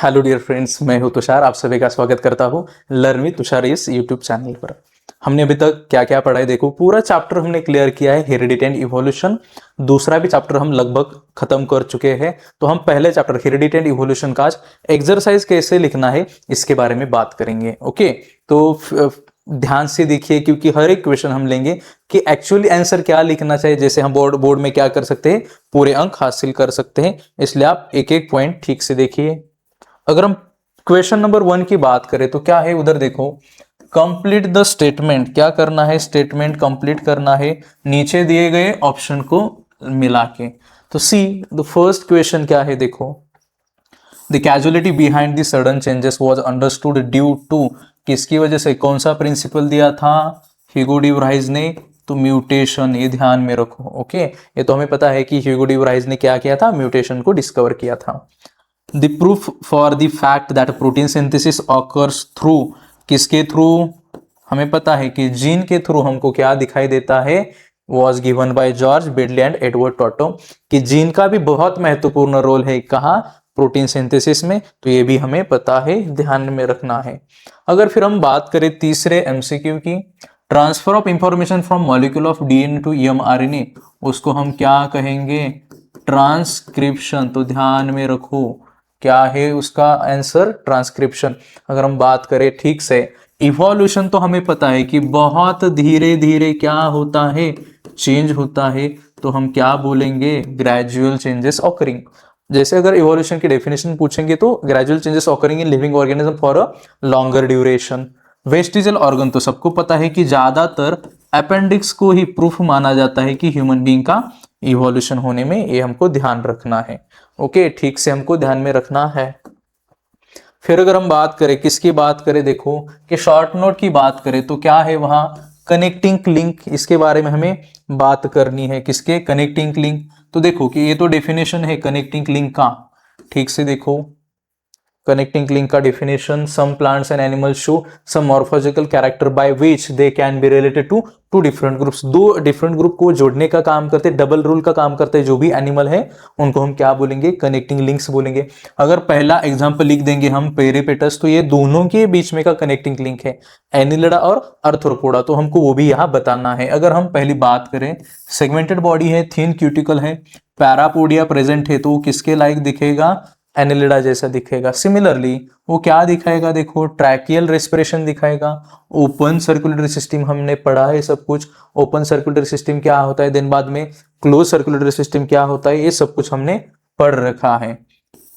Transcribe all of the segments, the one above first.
Hello dear friends, मैं हूं तुषार। आप सभी का स्वागत करता हूं लर्न विद तुषार इस यूट्यूब चैनल पर। हमने अभी तक क्या क्या पढ़ा है, देखो पूरा चैप्टर हमने क्लियर किया है, हेरिडिटी एंड इवोल्यूशन। दूसरा भी चैप्टर हम लगभग खत्म कर चुके हैं। तो हम पहले चैप्टर हेरिडिटी एंड इवोल्यूशन का आज एक्सरसाइज कैसे लिखना है इसके बारे में बात करेंगे। ओके, तो ध्यान से देखिए, क्योंकि हर एक क्वेश्चन हम लेंगे कि एक्चुअली आंसर क्या लिखना चाहिए। जैसे हम बोर्ड में क्या कर सकते हैं, पूरे अंक हासिल कर सकते हैं, इसलिए आप एक एक पॉइंट ठीक से देखिए। अगर हम क्वेश्चन नंबर 1 की बात करें तो क्या है, उधर देखो, कंप्लीट द स्टेटमेंट। क्या करना है, स्टेटमेंट कंप्लीट करना है नीचे दिए गए ऑप्शन को मिला के। तो सी द फर्स्ट क्वेश्चन क्या है, देखो, the causality behind the sudden changes was understood due to, किसकी वजह से, कौन सा प्रिंसिपल दिया था, ह्यूगो डी व्राइज ने, तो म्यूटेशन। ये ध्यान में रखो। ओके, ये तो हमें पता है कि ह्यूगो डी व्राइज ने क्या किया था, म्यूटेशन को डिस्कवर किया था। The proof for the fact that protein synthesis occurs through, किसके थ्रू, हमें पता है कि जीन के थ्रू हमको क्या दिखाई देता है, was given by George Beadle and Edward Tatum, कि जीन का भी बहुत महत्वपूर्ण रोल है कहाँ, प्रोटीन सिंथेसिस में। तो ये भी हमें पता है, ध्यान में रखना है। अगर फिर हम बात करें तीसरे एमसीक्यू की, transfer of information from molecule of DNA to mRNA, उसको हम क्या कहेंगे, ट्रांसक्रिप्शन। तो ध्यान में रखो, क्या है उसका आंसर, ट्रांसक्रिप्शन। अगर हम बात करें ठीक से, इवोल्यूशन तो हमें पता है कि बहुत धीरे धीरे क्या होता है, चेंज होता है। तो हम क्या बोलेंगे, ग्रेजुअल चेंजेस ऑकरिंग। जैसे अगर इवोल्यूशन की डेफिनेशन पूछेंगे तो gradual changes occurring in living organism for a longer duration. Vestigial organ तो सबको पता है कि ज्यादातर अपेंडिक्स को ही प्रूफ माना जाता है कि ह्यूमन बीइंग का इवोल्यूशन होने में, ये हमको ध्यान रखना है। ओके, ठीक से हमको ध्यान में रखना है। फिर अगर हम बात करें, किसकी बात करें, देखो कि शॉर्ट नोट की बात करें तो क्या है वहां, कनेक्टिंग लिंक। इसके बारे में हमें बात करनी है, किसके, कनेक्टिंग लिंक। तो देखो कि ये तो डेफिनेशन है कनेक्टिंग लिंक का, ठीक से देखो, कनेक्टिंग लिंक का definition, some plants and animals show some morphological character by which they can be related to two different groups. दो डिफरेंट ग्रुप को जोड़ने का काम करते, डबल रूल का काम करते हैं जो भी एनिमल है, उनको हम क्या बोलेंगे, कनेक्टिंग लिंक्स बोलेंगे। अगर पहला एग्जांपल लिख देंगे हम पेरिपेटस, तो ये दोनों के बीच में का कनेक्टिंग लिंक है, एनिलिडा और अर्थ्रोपोडा, तो हमको वो भी यहाँ बताना है। अगर हम पहली बात करें, सेगमेंटेड बॉडी है, थिन क्यूटिकल है, पैरापोडिया प्रेजेंट है, तो वो किसके लायक दिखेगा, एनिलिडा जैसा दिखेगा। सिमिलरली वो क्या दिखाएगा, देखो, ट्रैकियल रेस्पिरेशन दिखाएगा। ओपन सर्कुलेटरी सिस्टम हमने पढ़ा है सब कुछ, ओपन सर्कुलेटरी सिस्टम क्या होता है, देन बाद में क्लोज सर्कुलेटरी सिस्टम क्या होता है, ये सब कुछ हमने पढ़ रखा है।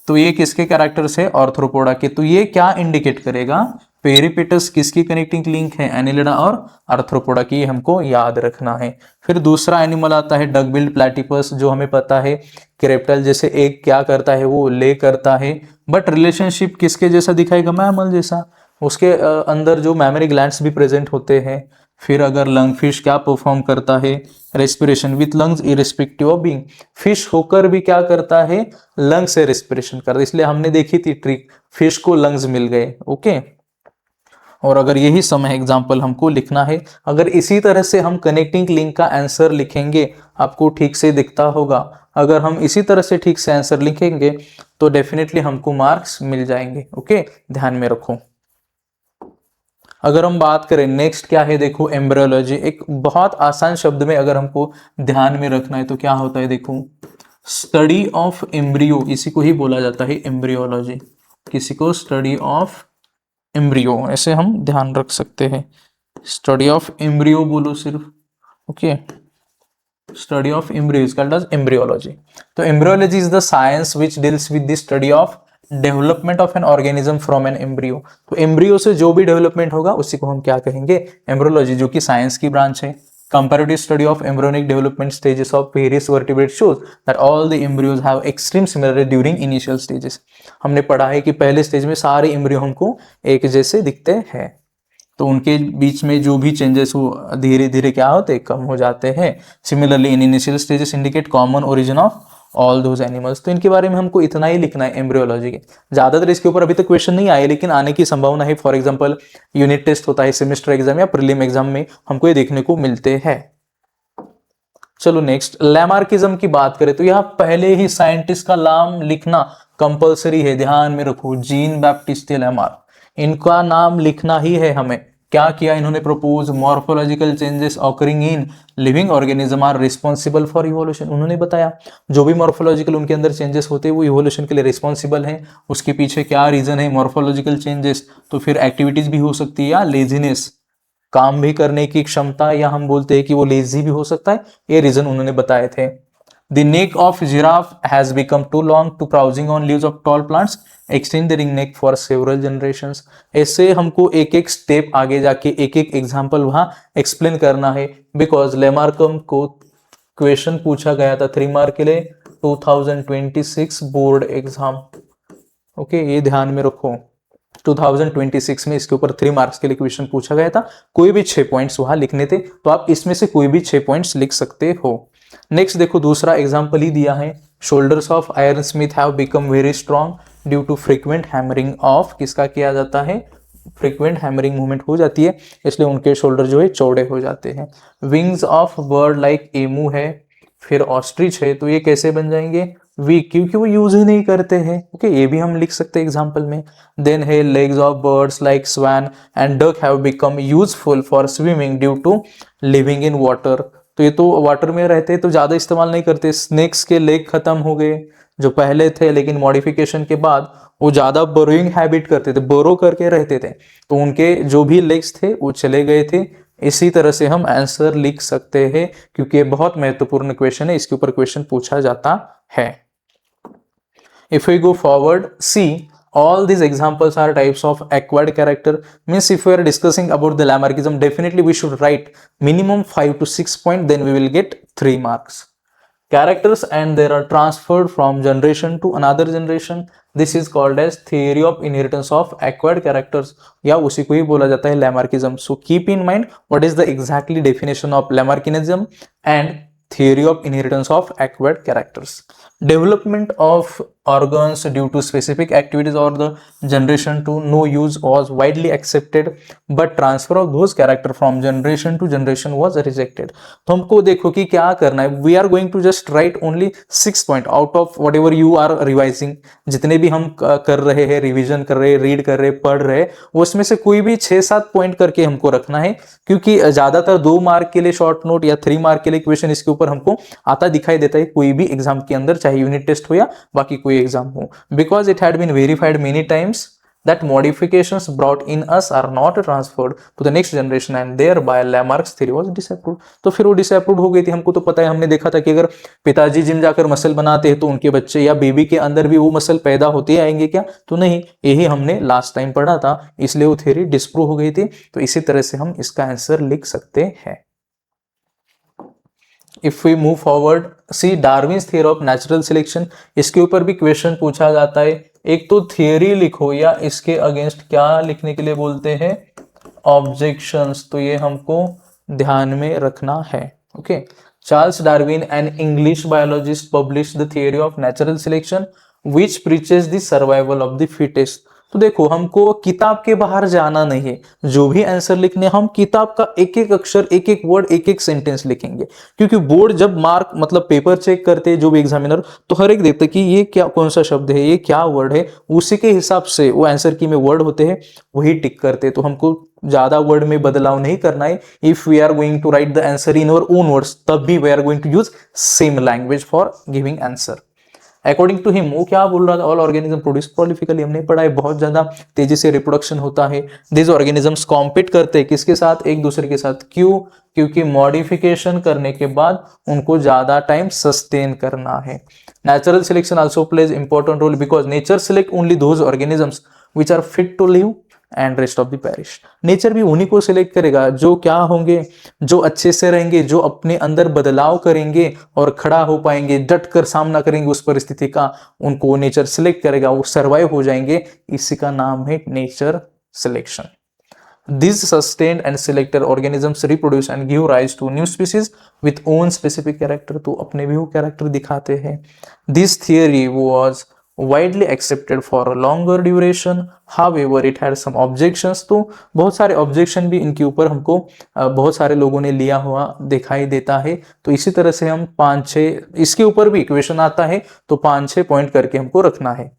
तो ये किसके कैरेक्टर्स है, ऑर्थ्रोपोडा के। तो ये क्या इंडिकेट करेगा, पेरिपेटस किसकी कनेक्टिंग लिंक है, एनिलिडा और आर्थ्रोपोडा की, हमको याद रखना है। फिर दूसरा एनिमल आता है डग बिल्ड प्लेटिपस, जो हमें पता है कि रेप्टाइल जैसे एक क्या करता है, वो ले करता है, बट रिलेशनशिप किसके जैसा दिखाएगा, मैमल जैसा। उसके अंदर जो मैमरी ग्लैंड्स भी प्रेजेंट होते हैं। फिर अगर लंग फिश क्या परफॉर्म करता है, respiration with lungs irrespective of being. Fish होकर भी क्या करता है, लंग से रेस्पिरेशन करता है, इसलिए हमने देखी थी ट्रिक, फिश को लंग्स मिल गए। ओके, और अगर यही समय एग्जाम्पल हमको लिखना है, अगर इसी तरह से हम कनेक्टिंग लिंक का आंसर लिखेंगे, आपको ठीक से दिखता होगा, अगर हम इसी तरह से ठीक से आंसर लिखेंगे तो डेफिनेटली हमको मार्क्स मिल जाएंगे। ओके, ध्यान में रखो। अगर हम बात करें नेक्स्ट क्या है, देखो, एम्ब्रियोलॉजी। एक बहुत आसान शब्द में अगर हमको ध्यान में रखना है तो क्या होता है, देखो, स्टडी ऑफ एम्ब्रियो, इसी को ही बोला जाता है एम्ब्रियोलॉजी। किसी को स्टडी ऑफ एम्ब्रियो ऐसे हम ध्यान रख सकते हैं, स्टडी ऑफ एम्ब्रियो बोलो सिर्फ। Okay, study of embryo is called as embryology. तो embryology is the science which deals with the study of development of an organism from an embryo. तो एम्ब्रियो से जो भी डेवलपमेंट होगा उसी को हम क्या कहेंगे, एम्ब्रियोलॉजी, जो कि साइंस की ब्रांच है। Comparative study of embryonic development stages of various vertebrates shows that all the embryos have extreme similarity during initial stages। हमने पढ़ा है कि पहले स्टेज में सारे एम्ब्रियो हमको एक जैसे दिखते हैं, तो उनके बीच में जो भी चेंजेस वो धीरे धीरे क्या होते, कम हो जाते हैं। Similarly in initial stages indicate common origin of all those animals. तो इनके बारे में हमको इतना ही लिखना है एम्ब्रियोलॉजी के। ज्यादातर इसके ऊपर अभी तक क्वेश्चन नहीं आए, लेकिन आने की संभावना है। फॉर एग्जांपल यूनिट टेस्ट होता है, सेमेस्टर एग्जाम या प्रीलिम एग्जाम में हमको ये देखने को मिलते हैं। चलो नेक्स्ट लैमार्किज्म की बात करें तो यहाँ पहले ही साइंटिस्ट का नाम लिखना कंपलसरी है, ध्यान में रखो, जीन बैप्टिस्ट लैमार्क, इनका नाम लिखना ही है हमें। क्या किया इन्होंने propose, morphological changes occurring in living organism are responsible for evolution, उन्होंने बताया जो भी मॉर्फोलॉजिकल उनके अंदर चेंजेस होते हैं वो इवोल्यूशन के लिए रिस्पॉन्सिबल हैं। उसके पीछे क्या रीजन है, मॉर्फोलॉजिकल चेंजेस, तो फिर एक्टिविटीज भी हो सकती है या लेजीनेस, काम भी करने की क्षमता, या हम बोलते हैं कि वो लेजी भी हो सकता है, ये रीजन उन्होंने बताए थे। The neck of giraffe has become too long to browsing on leaves of tall plants, extending neck for several generations। ऐसे हमको एक एक स्टेप आगे जाके एक एक एग्जाम्पल वहां एक्सप्लेन करना है, बिकॉज लेमार्कम को क्वेश्चन पूछा गया था 3 मार्क के लिए 2026 बोर्ड एग्जाम। ओके, ये ध्यान में रखो, 2026 में इसके ऊपर 3 मार्क्स के लिए क्वेश्चन पूछा गया था, कोई भी 6 पॉइंट्स वहां लिखने थे, तो आप इसमें से कोई भी 6 पॉइंट्स लिख सकते हो। नेक्स्ट देखो दूसरा एग्जांपल ही दिया है, shoulders of iron smith have become very strong due to frequent hammering of, किसका किया जाता है, फ्रीक्वेंट हैमरिंग मूवमेंट हो जाती है, इसलिए उनके शोल्डर जो है चौड़े हो जाते हैं। Wings of bird like emu है, फिर ऑस्ट्रिच है, तो ये कैसे बन जाएंगे, वीक, क्योंकि वो यूज ही नहीं करते हैं। ओके, ये भी हम लिख सकते हैं एग्जांपल में। देन है legs of birds like swan and duck have become useful for swimming due to living in water, तो ये तो वाटर में रहते तो ज्यादा इस्तेमाल नहीं करते। स्नेक्स के लेग खत्म हो गए जो पहले थे, लेकिन मॉडिफिकेशन के बाद वो ज्यादा बोरोइंग हैबिट करते थे, बोरो करके रहते थे, तो उनके जो भी लेग्स थे वो चले गए थे। इसी तरह से हम आंसर लिख सकते हैं, क्योंकि ये बहुत महत्वपूर्ण क्वेश्चन है, इसके ऊपर क्वेश्चन पूछा जाता है। If we go forward, see all these examples are types of acquired character, means if we are discussing about the Lamarckism, definitely we should write minimum 5 to 6 points, then we will get 3 marks. Characters and they are transferred from generation to another generation, this is called as theory of inheritance of acquired characters, या उसी को ही बोला जाता है Lamarckism. So keep in mind what is the exactly definition of Lamarckism and theory of inheritance of acquired characters. Development of organs due to specific activities or the generation to no use was widely accepted, but transfer of those character from generation to generation was rejected. तो हमको देखो कि क्या करना है, we are going to just write only 6 point out of whatever you are revising, जितने भी हम कर रहे हैं, रिवीजन कर रहे हैं, रीड कर रहे हैं, पढ़ रहे हैं, उसमें से कोई भी 6-7 पॉइंट करके हमको रखना है, क्योंकि ज्यादातर 2 मार्क के लिए शॉर्ट नोट या 3 मार्क के लिए क्वेश्चन इसके ऊपर हमको आता दिखाई देता है कोई भी एग्जाम के अंदर, चाहे यूनिट टेस्ट हो या बाकी कोई एग्जाम हो, because it had been verified many times that modifications brought in us are not transferred to the next generation and thereby Lamarck's theory was disapproved। तो फिर वो डिसअप्रूव हो गई थी। हमको तो पता है, हमने देखा था कि अगर पिताजी जिम जाकर मसल बनाते हैं तो उनके बच्चे या बेबी के अंदर भी वो मसल पैदा होते आएंगे क्या, तो नहीं, यही हमने लास्ट टाइम पढ़ा था, इसलिए वो थ्योरी डिसप्रूव हो गई थी। तो इसी तरह से हम इसका आंसर लिख सकते हैं। If we move forward, see Darwin's theory of natural selection, इसके ऊपर भी क्वेश्चन पूछा जाता है। एक तो थियरी लिखो या इसके अगेंस्ट क्या लिखने के लिए बोलते हैं, ऑब्जेक्शंस, तो ये हमको ध्यान में रखना है। Okay, Charles Darwin an English biologist publish the theory of natural selection which preaches the survival of the fittest. तो देखो, हमको किताब के बाहर जाना नहीं है, जो भी आंसर लिखने हम किताब का एक एक अक्षर, एक एक वर्ड, एक एक सेंटेंस लिखेंगे, क्योंकि बोर्ड जब मार्क मतलब पेपर चेक करते हैं जो भी एग्जामिनर, तो हर एक देखते कि ये क्या, कौन सा शब्द है, ये क्या वर्ड है, उसी के हिसाब से वो आंसर की में वर्ड होते हैं वही टिक करते हैं। तो हमको ज्यादा वर्ड में बदलाव नहीं करना है। If we are going to write the answer in our own words, तब भी we are going to use same language for giving answer. According to him, वो क्या बोल रहा था, ऑल ऑर्गेनिज्म प्रोड्यूस प्रोलिफिकली, हमने पढ़ा है बहुत ज्यादा तेजी से रिप्रोडक्शन होता है। दिस ऑर्गेनिजम्स कॉम्पीट करते हैं किसके साथ, एक दूसरे के साथ, क्यों, क्योंकि मॉडिफिकेशन करने के बाद उनको ज्यादा टाइम सस्टेन करना है। Natural selection also plays important role because nature select only those organisms which are fit to live and rest of the perish. Nature भी उन्हीं को सिलेक्ट करेगा जो क्या होंगे, जो अच्छे से रहेंगे, जो अपने अंदर बदलाव करेंगे और खड़ा हो पाएंगे, डट कर सामना करेंगे उस परिस्थिति का, उनको नेचर सिलेक्ट करेगा, वो सर्वाइव हो जाएंगे। इसी का नाम है nature selection. These sustained and selected organisms reproduce and give rise to new species with own specific character, तो अपने भी वो कैरेक्टर दिखाते हैं। This theory was widely accepted for a longer duration, however it had some objections. तो बहुत सारे objection भी इनके ऊपर हमको बहुत सारे लोगों ने लिया हुआ दिखाई देता है। तो इसी तरह से हम 5-6 इसके ऊपर भी इक्वेशन आता है, तो 5-6 पॉइंट करके हमको रखना है।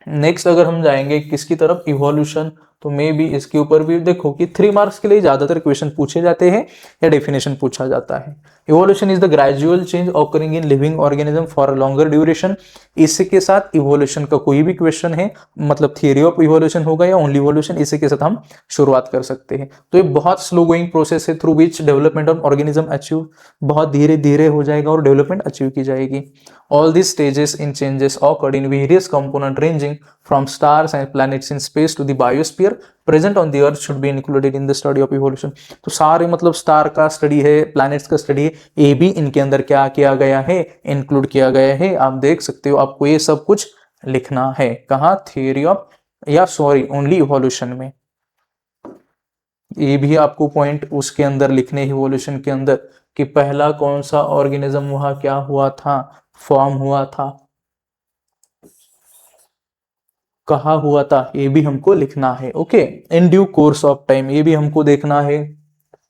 नेक्स्ट अगर हम जाएंगे किसकी तरफ, इवोल्यूशन, तो मे बी इसके ऊपर भी देखो कि 3 मार्क्स के लिए ज्यादातर क्वेश्चन पूछे जाते हैं या डेफिनेशन पूछा जाता है। Evolution is the gradual change occurring in living organism for a longer duration. इसी के साथ इवोल्यूशन का कोई भी क्वेश्चन है, मतलब थियरी ऑफ इवोल्यूशन होगा या ओनली इवोल्यूशन, इसी के साथ हम शुरुआत कर सकते हैं। तो ये बहुत स्लो गोइंग प्रोसेस है through which development of organism achieve, बहुत धीरे धीरे हो जाएगा और डेवलपमेंट अचीव की जाएगी। All these stages in changes occurred in various component ranging from stars and planets in space to the biosphere present on the earth should be included in the study of evolution। तो सारे मतलब star का study है, planets का study है, ये भी इनके अंदर क्या किया गया है, इंक्लूड किया गया है। आप देख सकते हो, आपको ये सब कुछ लिखना है। कहाँ, थियरी ऑफ या सॉरी ओनली इवोल्यूशन में। ये भी आपको पॉइंट उसके अंदर लिखने, इवोल्यूशन के अंदर, कि पहला कौन सा ऑर्गेनिज्म वहां क्या हुआ था, फॉर्म हुआ था, कहा हुआ था, ये भी हमको लिखना है। Okay, in due course of time, ये भी हमको देखना है।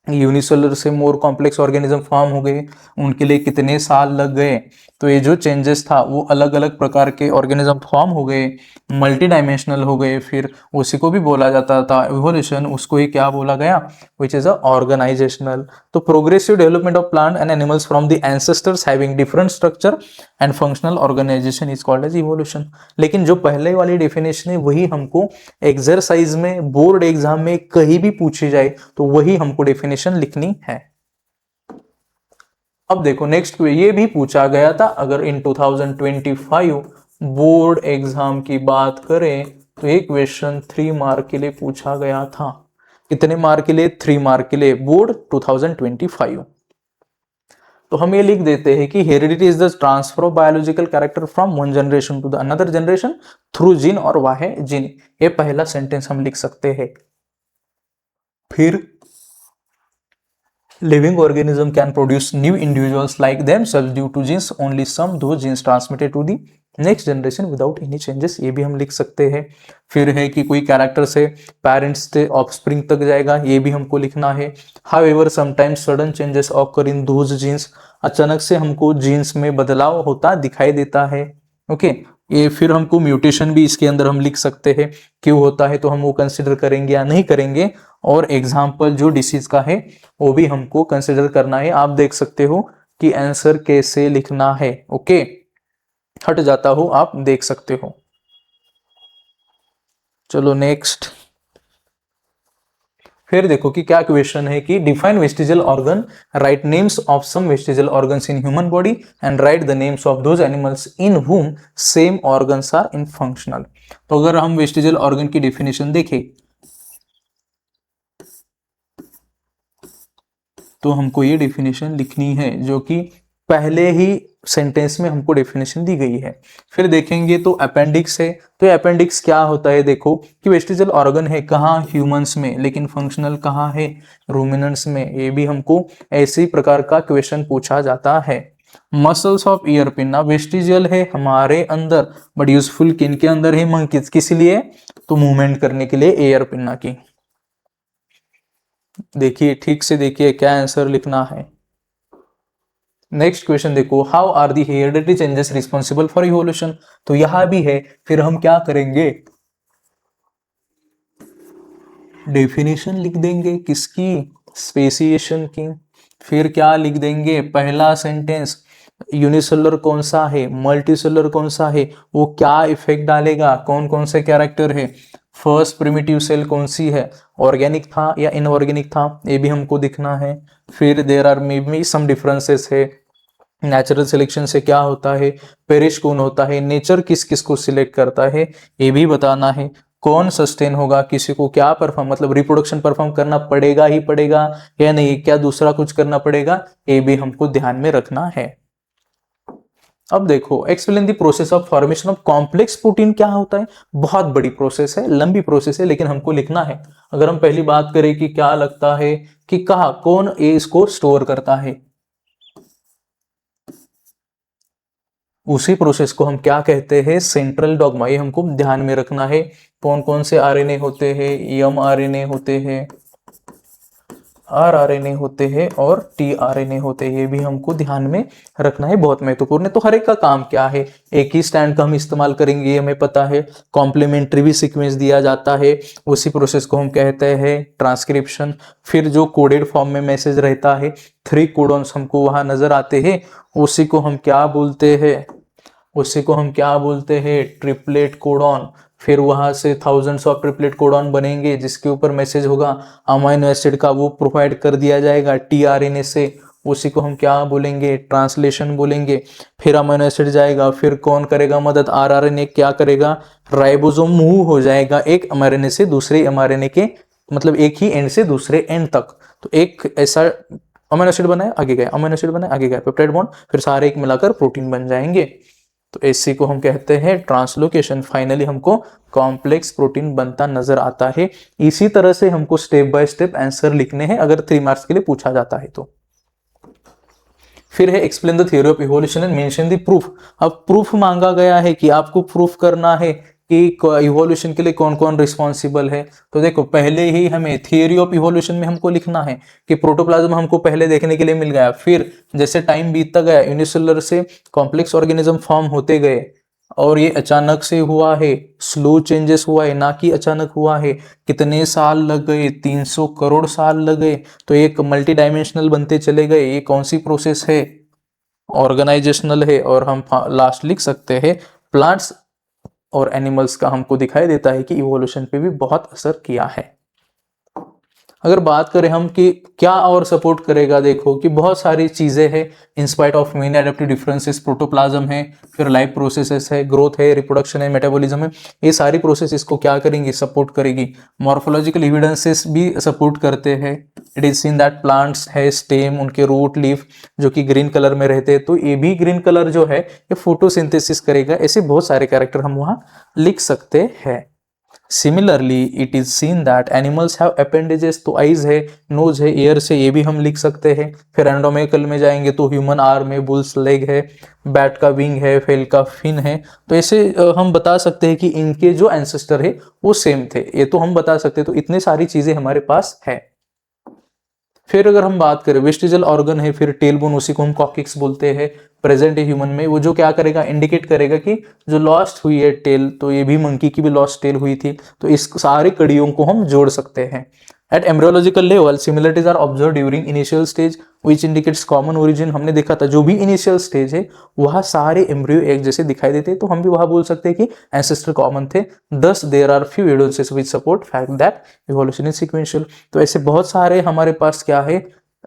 यूनिसेलुलर से मोर कॉम्प्लेक्स ऑर्गेनिज्म फॉर्म हो गए, उनके लिए कितने साल लग गए। तो ये जो चेंजेस था वो अलग अलग प्रकार के ऑर्गेनिज्म फॉर्म हो गए, मल्टी डायमेंशनल हो गए, फिर उसी को भी बोला जाता था इवोल्यूशन, उसको ही क्या बोला गया, विच इज अ ऑर्गेनाइजेशनल। तो progressive development of plant and animals from the ancestors having different structure and functional organization is called as evolution. लेकिन जो पहले वाली डेफिनेशन है वही हमको एक्सरसाइज में, बोर्ड एग्जाम में कहीं भी पूछी जाए तो वही हमको डेफिनेशन लिखनी है। अब देखो नेक्स्ट, ये भी पूछा गया था। अगर इन 2025 बोर्ड एग्जाम की बात करें तो ये क्वेश्चन 3 मार्क के लिए पूछा गया था। कितने मार्क के लिए, 3 मार्क के लिए, बोर्ड 2025। तो हम ये लिख देते हैं कि heredity is the transfer of biological character from one generation to the another generation through gene, और वह है जीन। ये पहला सेंटेंस हम लिख सकते हैं। फिर living organism can produce new individuals like themselves due to genes, only some those genes transmitted to the next generation without any changes, ये भी हम लिख सकते हैं। फिर है कि कोई कैरेक्टर से पेरेंट्स से ऑफस्प्रिंग तक जाएगा, ये भी हमको लिखना है। However sometimes sudden changes occur in those genes, अचानक से हमको जीन्स में बदलाव होता दिखाई देता है। ओके, ये फिर हमको म्यूटेशन भी इसके अंदर हम लिख सकते हैं, क्यों होता है तो हम वो कंसिडर करेंगे या नहीं करेंगे। और एग्जाम्पल जो डिसीज का है वो भी हमको कंसिडर करना है। आप देख सकते हो कि आंसर कैसे लिखना है। ओके, हट जाता हो, आप देख सकते हो। चलो नेक्स्ट, फिर देखो कि क्या क्वेश्चन है कि define vestigial organ, write names of some vestigial organs in human body and write the names of those animals in whom same organs are in functional. तो अगर हम वेस्टिजियल ऑर्गन की डेफिनेशन देखें तो हमको ये डेफिनेशन लिखनी है, जो कि पहले ही सेंटेंस में हमको डेफिनेशन दी गई है। फिर देखेंगे तो अपेंडिक्स है। तो अपेंडिक्स क्या होता है, देखो कि वेस्टिजियल ऑर्गन है कहाँ, ह्यूमंस में, लेकिन फंक्शनल कहाँ है, रूमिनेंट्स में। ये भी हमको ऐसे प्रकार का क्वेश्चन पूछा जाता है। Muscles of year pin vestigial है हमारे अंदर, बट यूजफुल किन के अंदर है, मंकीज, किस लिए, तो मूवमेंट करने के लिए एयर पिन्ना की। देखिए ठीक से देखिए क्या आंसर लिखना है। नेक्स्ट क्वेश्चन देखो, how are the hereditary changes responsible for evolution. तो यहां भी है, फिर हम क्या करेंगे, डेफिनेशन लिख देंगे किसकी, स्पेसिएशन की। फिर क्या लिख देंगे, पहला सेंटेंस यूनिसेलुलर कौन सा है, मल्टीसेलुलर कौन सा है, वो क्या इफेक्ट डालेगा, कौन कौन से कैरेक्टर है, फर्स्ट प्रिमिटिव सेल कौन सी है, ऑर्गेनिक था या इनऑर्गेनिक था, ये भी हमको दिखना है। फिर there are may be some differences है, नेचुरल सिलेक्शन से क्या होता है, पेरिश कौन होता है, नेचर किस किस को सिलेक्ट करता है, ये भी बताना है। कौन सस्टेन होगा, किसी को क्या परफॉर्म, मतलब रिप्रोडक्शन परफॉर्म करना पड़ेगा ही पड़ेगा या नहीं, क्या दूसरा कुछ करना पड़ेगा, ये भी हमको ध्यान में रखना है। अब देखो, explain the process of formation of complex protein क्या होता है। बहुत बड़ी प्रोसेस है, लंबी प्रोसेस है, लेकिन हमको लिखना है। अगर हम पहली बात करें कि क्या लगता है कि कहा कौन ए इसको स्टोर करता है, उसी प्रोसेस को हम क्या कहते हैं, सेंट्रल डॉग्मा। ये हमको ध्यान में रखना है। कौन कौन से आरएनए होते हैं, एम आरएनए होते हैं, आरआरएनए होते हैं और टीआरएनए होते हैं। ये भी हमको ध्यान में रखना है, बहुत महत्वपूर्ण है। तो हर एक का काम क्या है, एक ही स्टैंड का हम इस्तेमाल करेंगे ये हमें पता है। कॉम्प्लीमेंट्री भी सीक्वेंस दिया जाता है, उसी प्रोसेस को हम कहते हैं ट्रांसक्रिप्शन। फिर जो कोडेड फॉर्म में मैसेज रहता है, 3 कोडॉन्स हमको वहां नजर आते हैं, उसी को हम क्या बोलते हैं, उसी को हम क्या बोलते हैं, ट्रिपलेट कोडॉन। फिर वहां से थाउजेंड्स ऑफ ट्रिपलेट कोडॉन बनेंगे, जिसके ऊपर मैसेज होगा अमाइनो एसिड का, वो प्रोवाइड कर दिया जाएगा टीआरएनए से। उसी को हम क्या बोलेंगे, ट्रांसलेशन बोलेंगे। फिर अमाइनो एसिड जाएगा, फिर कौन करेगा मदद, आरआरएनए क्या करेगा, राइबोसोम मूव हो जाएगा एक एमआरएनए से दूसरे एमआरएनए के, मतलब एक ही एंड से दूसरे एंड तक। तो एक ऐसा अमीनो एसिड बना है, आगे गया, अमीनो एसिड बना है, आगे गया, पेप्टाइड बॉन्ड, फिर सारे एक मिलाकर प्रोटीन बन जाएंगे। तो इसी को हम कहते हैं ट्रांसलोकेशन। फाइनली हमको कॉम्प्लेक्स प्रोटीन बनता नजर आता है। इसी तरह से हमको स्टेप बाय स्टेप आंसर लिखने हैं, अगर 3 मार्क्स के लिए पूछा जाता है तो। फिर है explain the theory of evolution and mention the proof. अब प्रूफ मांगा गया है कि आपको प्रूफ करना है कि इवोल्यूशन के लिए कौन कौन रिस्पॉन्सिबल है। तो देखो पहले ही हमें थियरी ऑफ इवोल्यूशन में हमको लिखना है कि प्रोटोप्लाज्म हमको पहले देखने के लिए मिल गया, फिर जैसे टाइम बीतता गया यूनिसेलुलर से कॉम्प्लेक्स ऑर्गेनिज्म फॉर्म होते गए, और ये अचानक से हुआ है, स्लो चेंजेस हुआ है, ना कि अचानक हुआ है। कितने साल लग गए, 300 करोड़ साल लग गए। तो एक मल्टी डायमेंशनल बनते चले गए। ये कौन सी प्रोसेस है, ऑर्गेनाइजेशनल है। और हम लास्ट लिख सकते हैं प्लांट्स और एनिमल्स का हमको दिखाई देता है कि इवोल्यूशन पे भी बहुत असर किया है। अगर बात करें हम कि क्या और सपोर्ट करेगा, देखो कि बहुत सारी चीजें हैं। In spite of many adaptive differences, protoplasm है, फिर लाइफ प्रोसेसेस है, ग्रोथ है, रिप्रोडक्शन है, मेटाबॉलिज्म है। ये सारी प्रोसेस इसको क्या करेंगी, सपोर्ट करेगी। मॉर्फोलॉजिकल एविडेंसेस भी सपोर्ट करते हैं। It is seen that plants है स्टेम, उनके रूट, लीफ जो कि ग्रीन कलर में रहते हैं, तो ये भी ग्रीन कलर जो है ये फोटोसिंथेसिस करेगा। ऐसे बहुत सारे कैरेक्टर हम वहां लिख सकते हैं। Similarly it is seen that animals have appendages, तो आइज है, नोज है, ईयर से, ये भी हम लिख सकते हैं। फिर एनाटॉमिकल में जाएंगे तो ह्यूमन आर्म है, बुल्स लेग है, बैट का विंग है, फेल का फिन है। तो ऐसे हम बता सकते हैं कि इनके जो एंसेस्टर है वो सेम थे, ये तो हम बता सकते हैं। तो इतने सारी चीजें हमारे पास है। फिर अगर हम बात करें वेस्टिजल ऑर्गन है, फिर टेल बोन, उसी को हम कॉकिक्स बोलते हैं। प्रेजेंट है ह्यूमन में, वो जो क्या करेगा, इंडिकेट करेगा कि जो लॉस्ट हुई है टेल, तो ये भी मंकी की भी लॉस्ट टेल हुई थी। तो इस सारे कड़ियों को हम जोड़ सकते हैं। At embryological level similarities are observe during initial stage which indicates common origin. हमने देखा था जो भी इनिशियल स्टेज है वह सारे एम्ब्रियो एक जैसे दिखाई देते हैं, तो हम भी वहां बोल सकते हैं कि एंसेस्टर कॉमन थे। Thus there are few evidences which support fact that evolution is sequential. तो ऐसे बहुत सारे हमारे पास क्या है,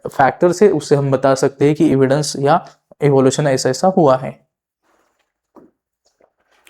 फैक्टर्स है, उससे हम बता सकते हैं कि एविडेंस या इवोल्यूशन ऐसा ऐसा हुआ है।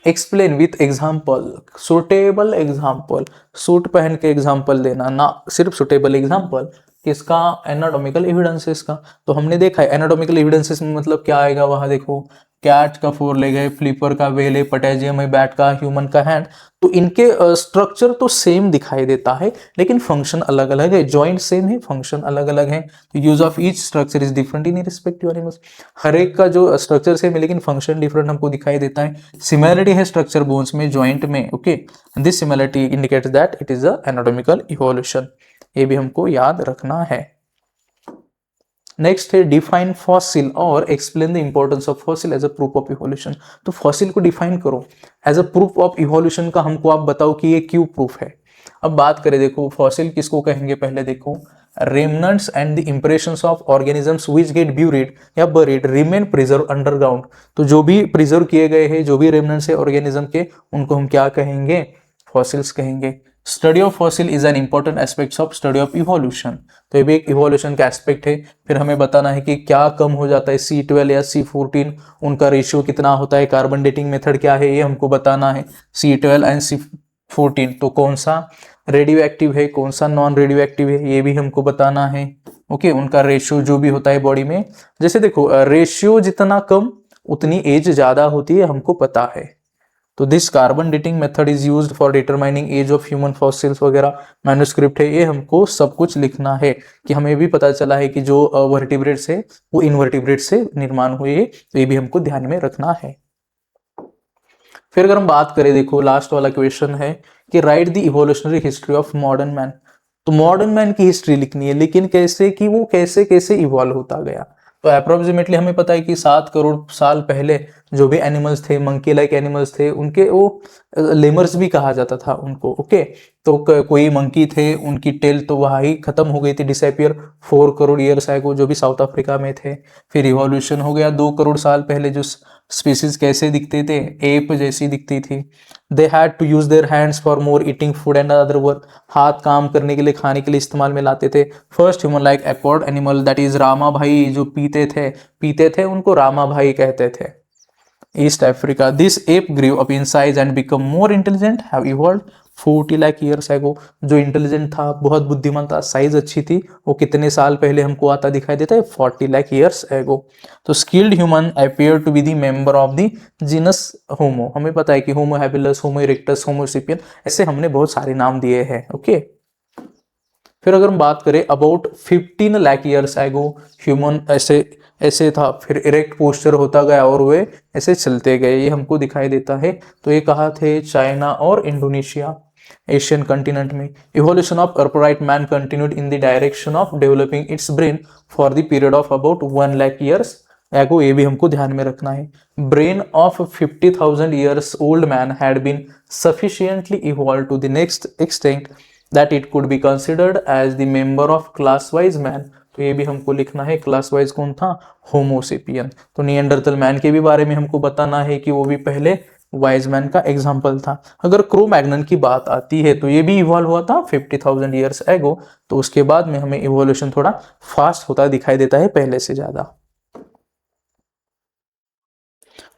Explain with example, suitable example, suit पहन के एग्जाम्पल देना, ना सिर्फ सुटेबल एग्जाम्पल। किसका, एनाटॉमिकल एविडेंसेस का। तो हमने देखा है एनाटॉमिकल एविडेंसेस में मतलब क्या आएगा, वहां देखो कैट का 4 लेग है, फ्लिपर का वेल है, पटेजियम है, बैट का, ह्यूमन का हैंड। तो इनके स्ट्रक्चर तो सेम दिखाई देता है, लेकिन फंक्शन अलग अलग है। जॉइंट सेम है, फंक्शन अलग अलग है। तो use of each structure is different in respective animals. हर एक का जो स्ट्रक्चर सेम है लेकिन फंक्शन डिफरेंट हमको दिखाई देता है। सिमिलरिटी है स्ट्रक्चर बोन्स में, जॉइंट में, okay. This similarity indicates that it is a anatomical evolution. ये भी हमको याद रखना है। नेक्स्ट है डिफाइन फॉसिल और explain the importance of fossil as a proof of evolution. तो फॉसिल को डिफाइन करो as a proof of evolution का, हमको आप बताओ कि ये क्यों प्रूफ है। अब बात करें, देखो फॉसिल किसको कहेंगे, पहले देखो remnants and the impressions of organisms which get buried या बरीड रिमेन प्रिजर्व अंडरग्राउंड। तो जो भी प्रिजर्व किए गए हैं, जो भी रेमनंट्स है ऑर्गेनिज्म के, उनको हम क्या कहेंगे, फॉसिल्स कहेंगे। Study of fossil is an important aspect of study of evolution. तो ये भी एक इवोल्यूशन का एस्पेक्ट है। फिर हमें बताना है कि क्या कम हो जाता है, C12 या C14, उनका रेशियो कितना होता है, कार्बन डेटिंग मेथड क्या है, ये हमको बताना है। C12 एंड C14, तो कौन सा रेडियो एक्टिव है, कौन सा नॉन रेडियो एक्टिव है, ये भी हमको बताना है। ओके, उनका रेशियो जो भी होता है बॉडी में, जैसे देखो रेशियो जितना कम उतनी एज ज्यादा होती है, हमको पता है। तो this carbon dating method is used for determining age of human fossils वगैरह, मैन्युस्क्रिप्ट है, ये हमको सब कुछ लिखना है कि हमें भी पता चला है कि जो वर्टिब्रेट्स है वो इनवर्टिब्रेट से निर्माण हुए है। तो ये भी हमको ध्यान में रखना है। फिर अगर हम बात करें, देखो लास्ट वाला क्वेश्चन है कि right the evolutionary history of modern man. तो मॉडर्न मैन की हिस्ट्री लिखनी है, लेकिन कैसे, कि वो कैसे कैसे इवॉल्व होता गया। तो अप्रोक्सीमेटली हमें पता है कि 7 करोड़ साल पहले जो भी एनिमल्स थे, मंकी लाइक एनिमल्स थे, उनके वो लेमर्स भी कहा जाता था उनको। ओके, तो कोई मंकी थे, उनकी टेल तो वहाँ ही खत्म हो गई थी, डिसअपियर 4 करोड़ ईयर्स एगो, जो भी साउथ अफ्रीका में थे। फिर इवोल्यूशन हो गया 2 करोड़ साल पहले, जो स्पीसीज कैसे दिखते थे, एप जैसी दिखती थी। They had to use their hands for more eating food and other work, हाथ काम करने के लिए, खाने के लिए इस्तेमाल में लाते थे। First human like acquired animal that is Rama भाई, जो पीते थे उनको रामा भाई कहते थे। East Africa, this app grew up in size and become more intelligent, have evolved 40 lakh years एगो। जो इंटेलिजेंट था, बहुत बुद्धिमान था, साइज अच्छी थी, वो कितने साल पहले हमको आता दिखाई देता है, 40 लाख ईयर्स एगो। तो skilled human appear to be the member of the genus Homo. हमें पता है कि Homo habilis, Homo erectus, Homo sapien, ऐसे हमने बहुत सारे नाम दिए हैं। ओके, फिर अगर हम बात करें अबाउट 15 लाख ईयर्स एगो, ह्यूमन ऐसे ऐसे था, फिर इरेक्ट पोस्चर होता गया और वे ऐसे चलते गए, ये हमको दिखाई देता है। तो ये कहा थे, चाइना और इंडोनेशिया, एशियन कंटिनेंट में। Evolution of upright man continued in the direction of developing its brain for the period of about 1 lakh years ago, ये भी हमको ध्यान में रखना है। Brain of 50,000 years old man had been sufficiently evolve to the next extent that it could be considered as the member of class wise man। तो ये भी हमको लिखना है, क्लास वाइज कौन था, होमोसेपियन। तो निएंडरथल मैन के भी बारे में हमको बताना है कि वो भी पहले वाइज मैन का एग्जाम्पल था। अगर क्रो-मैग्नन की बात आती है तो ये भी इवॉल्व हुआ था 50,000 ईयर्स एगो, तो उसके बाद में हमें इवोल्यूशन थोड़ा फास्ट होता दिखाई देता है पहले से ज्यादा।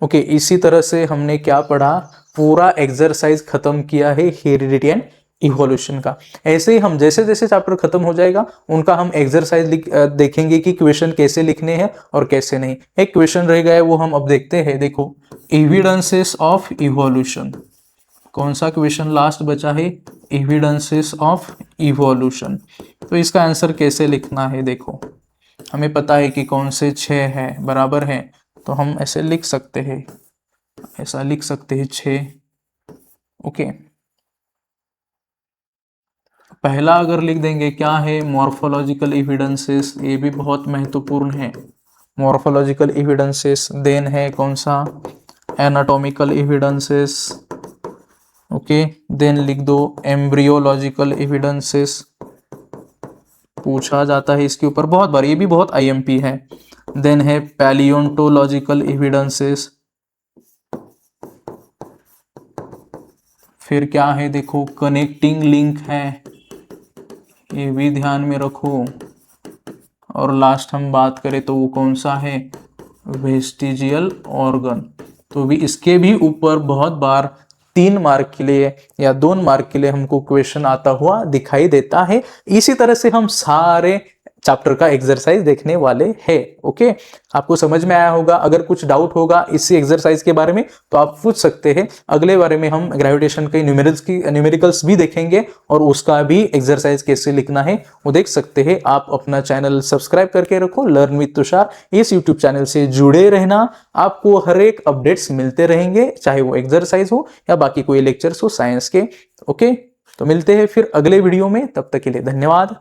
ओके, इसी तरह से हमने क्या पढ़ा, पूरा एक्सरसाइज खत्म किया है हेरिडिटी एंड इवोल्यूशन का। ऐसे ही हम जैसे जैसे चैप्टर खत्म हो जाएगा उनका हम एक्सरसाइज देखेंगे कि क्वेश्चन कैसे लिखने हैं और कैसे नहीं। एक क्वेश्चन रह गया है, वो हम अब देखते हैं। देखो, एविडेंसेस ऑफ इवोल्यूशन, कौन सा क्वेश्चन लास्ट बचा है, एविडेंसेस ऑफ इवोल्यूशन। तो इसका आंसर कैसे लिखना है, देखो हमें पता है कि कौन से 6 है, बराबर है, तो हम ऐसे लिख सकते हैं, ऐसा लिख सकते हैं 6। ओके, पहला अगर लिख देंगे क्या है, मॉर्फोलॉजिकल एविडेंसेस, ये भी बहुत महत्वपूर्ण है, मॉर्फोलॉजिकल एविडेंसेस। देन है कौन सा, एनाटॉमिकल एविडेंसेस। ओके, देन लिख दो एम्ब्रियोलॉजिकल एविडेंसेस, पूछा जाता है इसके ऊपर बहुत बार, ये भी बहुत आईएमपी है। देन है पैलियोंटोलॉजिकल एविडेंसेस। फिर क्या है, देखो कनेक्टिंग लिंक है, ये भी ध्यान में रखो। और लास्ट हम बात करें तो वो कौन सा है, वेस्टिजियल ऑर्गन। तो भी इसके भी ऊपर बहुत बार 3 मार्क के लिए या 2 मार्क के लिए हमको क्वेश्चन आता हुआ दिखाई देता है। इसी तरह से हम सारे चैप्टर का एक्सरसाइज देखने वाले हैं। ओके, आपको समझ में आया होगा। अगर कुछ डाउट होगा इसी एक्सरसाइज के बारे में तो आप पूछ सकते हैं। अगले बारे में हम ग्रेविटेशन के न्यूमेरिकल्स भी देखेंगे और उसका भी एक्सरसाइज कैसे लिखना है वो देख सकते हैं। आप अपना चैनल सब्सक्राइब करके रखो, लर्न विद तुषार, इस यूट्यूब चैनल से जुड़े रहना, आपको हर एक अपडेट्स मिलते रहेंगे, चाहे वो एक्सरसाइज हो या बाकी कोई लेक्चर्स हो साइंस के। ओके, तो मिलते हैं फिर अगले वीडियो में, तब तक के लिए धन्यवाद।